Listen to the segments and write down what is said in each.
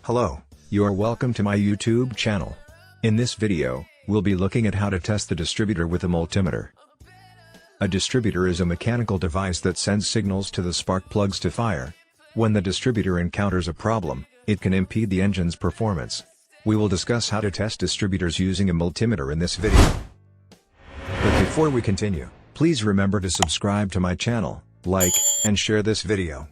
Hello, you are welcome to my YouTube channel. In this video, we'll be looking at how to test the distributor with a multimeter. A distributor is a mechanical device that sends signals to the spark plugs to fire. When the distributor encounters a problem, it can impede the engine's performance. We will discuss how to test distributors using a multimeter in this video. But before we continue, please remember to subscribe to my channel, like, and share this video.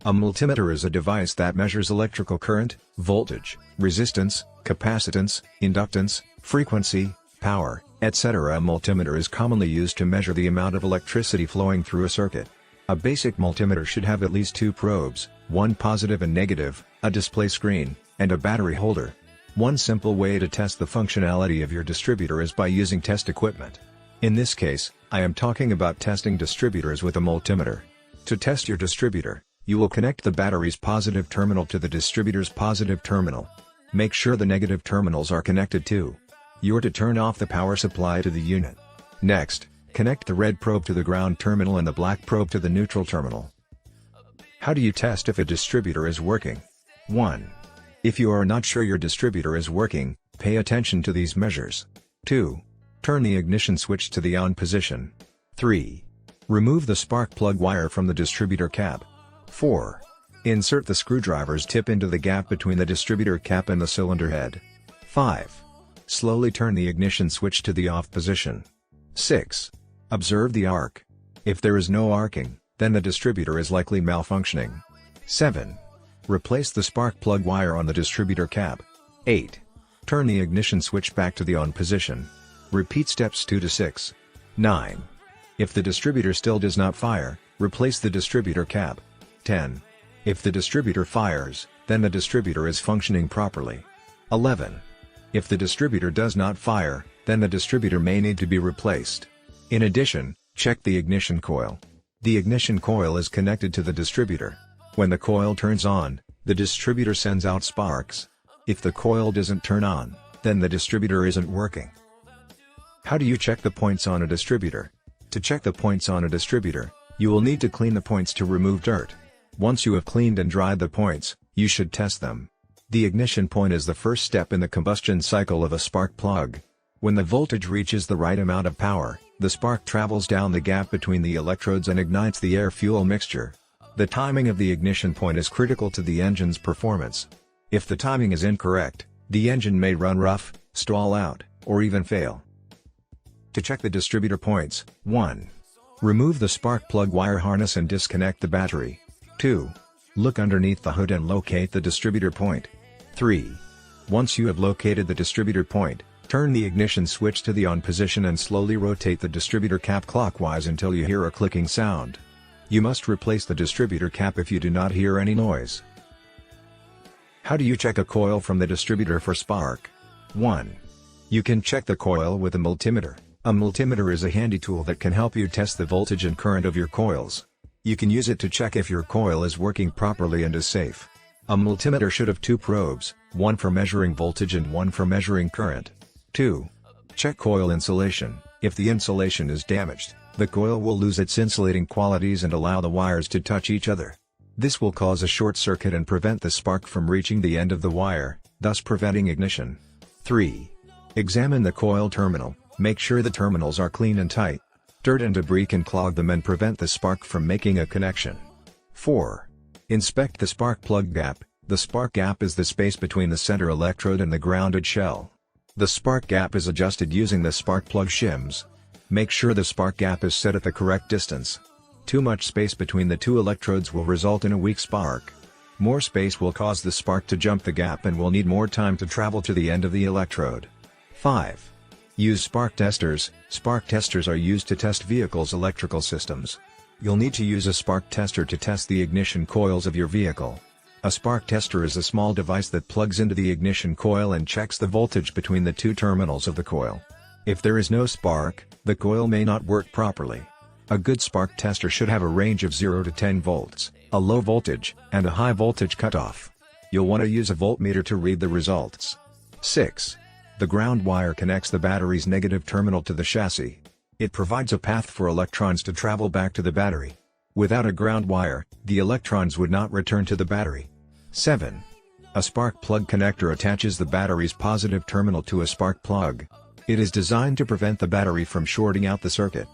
A multimeter is a device that measures electrical current, voltage, resistance, capacitance, inductance, frequency, power, etc. A multimeter is commonly used to measure the amount of electricity flowing through a circuit. A basic multimeter should have at least two probes, one positive and negative, a display screen, and a battery holder. One simple way to test the functionality of your distributor is by using test equipment. In this case, I am talking about testing distributors with a multimeter. To test your distributor, you will connect the battery's positive terminal to the distributor's positive terminal. Make sure the negative terminals are connected too. You are to turn off the power supply to the unit. Next, connect the red probe to the ground terminal and the black probe to the neutral terminal. How do you test if a distributor is working? 1. If you are not sure your distributor is working, pay attention to these measures. 2. Turn the ignition switch to the on position. 3. Remove the spark plug wire from the distributor cap. 4. Insert the screwdriver's tip into the gap between the distributor cap and the cylinder head. 5. Slowly turn the ignition switch to the off position. 6. Observe the arc. If there is no arcing, then the distributor is likely malfunctioning. 7. Replace the spark plug wire on the distributor cap. 8. Turn the ignition switch back to the on position. Repeat steps 2 to 6. 9. If the distributor still does not fire, replace the distributor cap. 10. If the distributor fires, then the distributor is functioning properly. 11. If the distributor does not fire, then the distributor may need to be replaced. In addition, check the ignition coil. The ignition coil is connected to the distributor. When the coil turns on, the distributor sends out sparks. If the coil doesn't turn on, then the distributor isn't working. How do you check the points on a distributor? To check the points on a distributor, you will need to clean the points to remove dirt. Once you have cleaned and dried the points, you should test them. The ignition point is the first step in the combustion cycle of a spark plug. When the voltage reaches the right amount of power, the spark travels down the gap between the electrodes and ignites the air-fuel mixture. The timing of the ignition point is critical to the engine's performance. If the timing is incorrect, the engine may run rough, stall out, or even fail. To check the distributor points, 1. Remove the spark plug wire harness and disconnect the battery. 2. Look underneath the hood and locate the distributor point. 3. Once you have located the distributor point, turn the ignition switch to the on position and slowly rotate the distributor cap clockwise until you hear a clicking sound. You must replace the distributor cap if you do not hear any noise. How do you check a coil from the distributor for spark? 1. You can check the coil with a multimeter. A multimeter is a handy tool that can help you test the voltage and current of your coils. You can use it to check if your coil is working properly and is safe. A multimeter should have two probes, one for measuring voltage and one for measuring current. 2. Check coil insulation. If the insulation is damaged, the coil will lose its insulating qualities and allow the wires to touch each other. This will cause a short circuit and prevent the spark from reaching the end of the wire, thus preventing ignition. 3. Examine the coil terminal. Make sure the terminals are clean and tight. Dirt and debris can clog them and prevent the spark from making a connection. 4. Inspect the spark plug gap. The spark gap is the space between the center electrode and the grounded shell. The spark gap is adjusted using the spark plug shims. Make sure the spark gap is set at the correct distance. Too much space between the two electrodes will result in a weak spark. More space will cause the spark to jump the gap and will need more time to travel to the end of the electrode. 5. Use spark testers. Spark testers are used to test vehicles' electrical systems. You'll need to use a spark tester to test the ignition coils of your vehicle. A spark tester is a small device that plugs into the ignition coil and checks the voltage between the two terminals of the coil. If there is no spark, the coil may not work properly. A good spark tester should have a range of 0 to 10 volts, a low voltage, and a high voltage cutoff. You'll want to use a voltmeter to read the results. 6. The ground wire connects the battery's negative terminal to the chassis. It provides a path for electrons to travel back to the battery. Without a ground wire, the electrons would not return to the battery. 7. A spark plug connector attaches the battery's positive terminal to a spark plug. It is designed to prevent the battery from shorting out the circuit.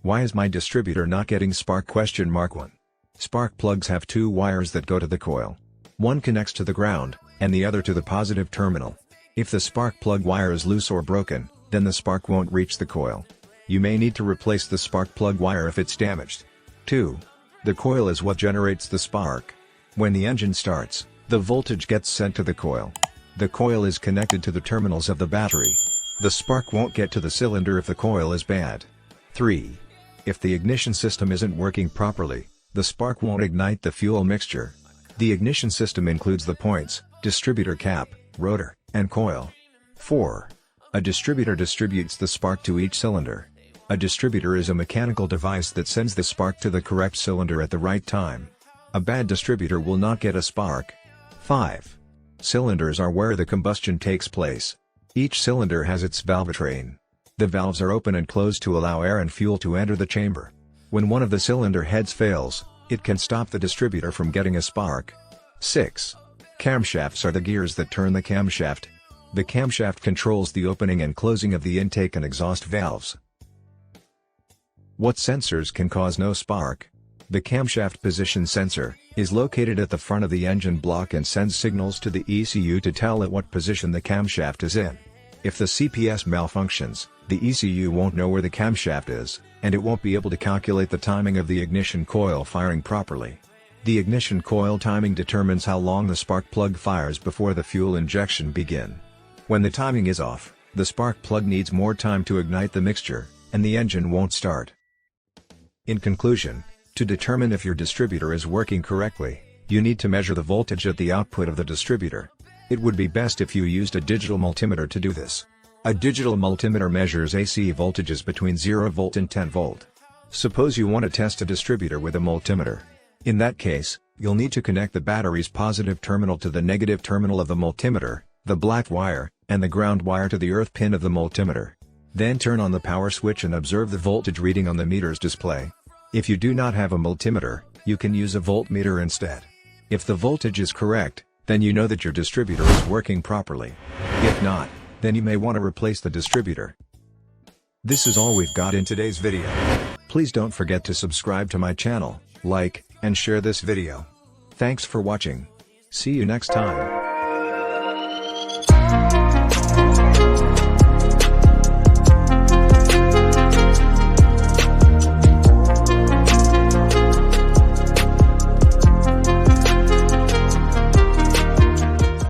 Why is my distributor not getting spark? 1. Spark plugs have two wires that go to the coil. One connects to the ground, and the other to the positive terminal. If the spark plug wire is loose or broken, then the spark won't reach the coil. You may need to replace the spark plug wire if it's damaged. 2. The coil is what generates the spark. When the engine starts, the voltage gets sent to the coil. The coil is connected to the terminals of the battery. The spark won't get to the cylinder if the coil is bad. 3. If the ignition system isn't working properly, the spark won't ignite the fuel mixture. The ignition system includes the points, distributor cap, rotor, and coil. 4. A distributor distributes the spark to each cylinder. A distributor is a mechanical device that sends the spark to the correct cylinder at the right time. A bad distributor will not get a spark. 5. Cylinders are where the combustion takes place. Each cylinder has its valve train. The valves are open and closed to allow air and fuel to enter the chamber. When one of the cylinder heads fails, it can stop the distributor from getting a spark. 6. Camshafts are the gears that turn the camshaft. The camshaft controls the opening and closing of the intake and exhaust valves. What sensors can cause no spark? The camshaft position sensor is located at the front of the engine block and sends signals to the ECU to tell it what position the camshaft is in. If the CPS malfunctions, the ECU won't know where the camshaft is, and it won't be able to calculate the timing of the ignition coil firing properly. The ignition coil timing determines how long the spark plug fires before the fuel injection begin. When the timing is off, the spark plug needs more time to ignite the mixture, and the engine won't start. In conclusion, to determine if your distributor is working correctly, you need to measure the voltage at the output of the distributor. It would be best if you used a digital multimeter to do this. A digital multimeter measures AC voltages between 0 volt and 10 volt. Suppose you want to test a distributor with a multimeter. In that case, you'll need to connect the battery's positive terminal to the negative terminal of the multimeter, the black wire, and the ground wire to the earth pin of the multimeter. Then turn on the power switch and observe the voltage reading on the meter's display. If you do not have a multimeter, you can use a voltmeter instead. If the voltage is correct, then you know that your distributor is working properly. If not, then you may want to replace the distributor. This is all we've got in today's video. Please don't forget to subscribe to my channel, like, and share this video. Thanks for watching. See you next time.